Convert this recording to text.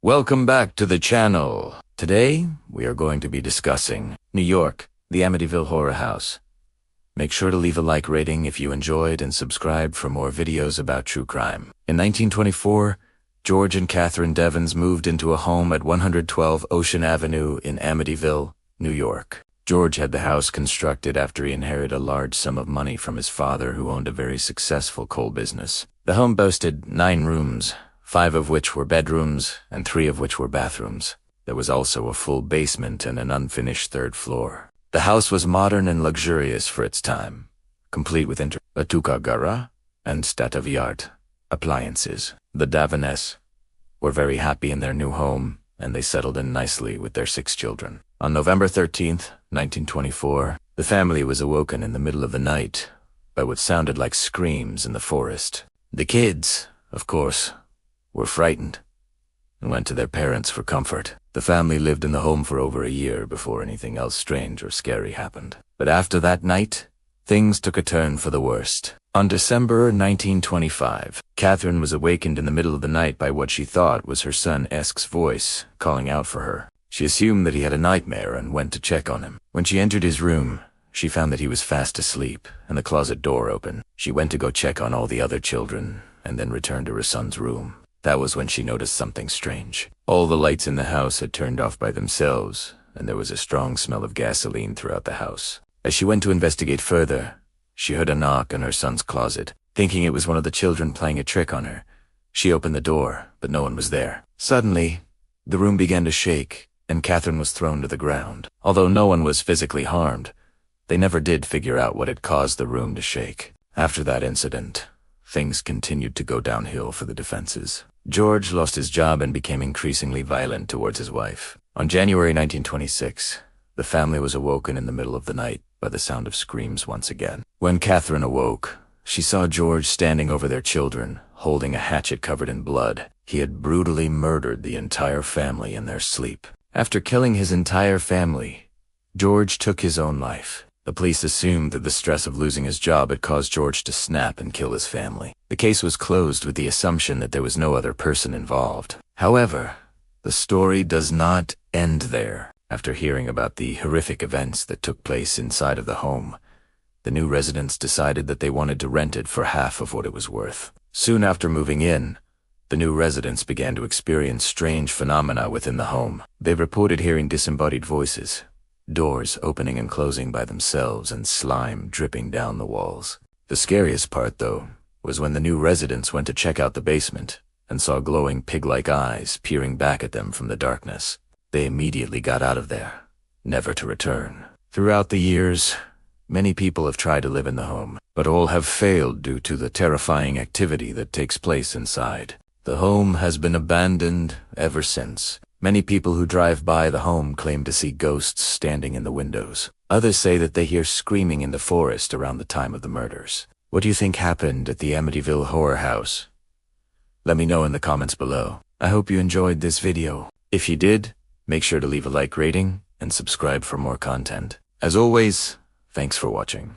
Welcome back to the channel. Today, we are going to be discussing New York, the Amityville Horror House. Make sure to leave a like rating if you enjoyed and subscribe for more videos about true crime. In 1924, George and Catherine Devens moved into a home at 112 Ocean Avenue in Amityville, New York. George had the house constructed after he inherited a large sum of money from his father, who owned a very successful coal business. The home boasted 9 rooms, 5 of which were bedrooms and 3 of which were bathrooms. There was also a full basement and an unfinished 3rd floor. The house was modern and luxurious for its time, complete with gara and state-of-the-art appliances. The Devenes were very happy in their new home, and they settled in nicely with their 6 children. On November 13th, 1924, the family was awoken in the middle of the night by what sounded like screams in the forest. The kids, of course, were frightened and went to their parents for comfort. The family lived in the home for over a year before anything else strange or scary happened. But after that night, things took a turn for the worst. On December 1925, Catherine was awakened in the middle of the night by what she thought was her son Esk's voice calling out for her. She assumed that he had a nightmare and went to check on him. When she entered his room, she found that he was fast asleep and the closet door open. She went to go check on all the other children and then returned to her son's room. That was when she noticed something strange. All the lights in the house had turned off by themselves, and there was a strong smell of gasoline throughout the house. As she went to investigate further, she heard a knock on her son's closet. Thinking it was one of the children playing a trick on her, she opened the door, but no one was there. Suddenly, the room began to shake, and Catherine was thrown to the ground. Although no one was physically harmed, they never did figure out what had caused the room to shake. After that incident, things continued to go downhill for the defenses. George lost his job and became increasingly violent towards his wife. On January 1926, the family was awoken in the middle of the night by the sound of screams once again. When Catherine awoke, she saw George standing over their children, holding a hatchet covered in blood. He had brutally murdered the entire family in their sleep. After killing his entire family, George took his own life. The police assumed that the stress of losing his job had caused George to snap and kill his family. The case was closed with the assumption that there was no other person involved. However, the story does not end there. After hearing about the horrific events that took place inside of the home, the new residents decided that they wanted to rent it for half of what it was worth. Soon after moving in, the new residents began to experience strange phenomena within the home. They reported hearing disembodied voices, doors opening and closing by themselves, and slime dripping down the walls. The scariest part, though, was when the new residents went to check out the basement and saw glowing pig-like eyes peering back at them from the darkness. They immediately got out of there, never to return. Throughout the years, many people have tried to live in the home, but all have failed due to the terrifying activity that takes place inside. The home has been abandoned ever since. Many people who drive by the home claim to see ghosts standing in the windows. Others say that they hear screaming in the forest around the time of the murders. What do you think happened at the Amityville Horror House? Let me know in the comments below. I hope you enjoyed this video. If you did, make sure to leave a like rating and subscribe for more content. As always, thanks for watching.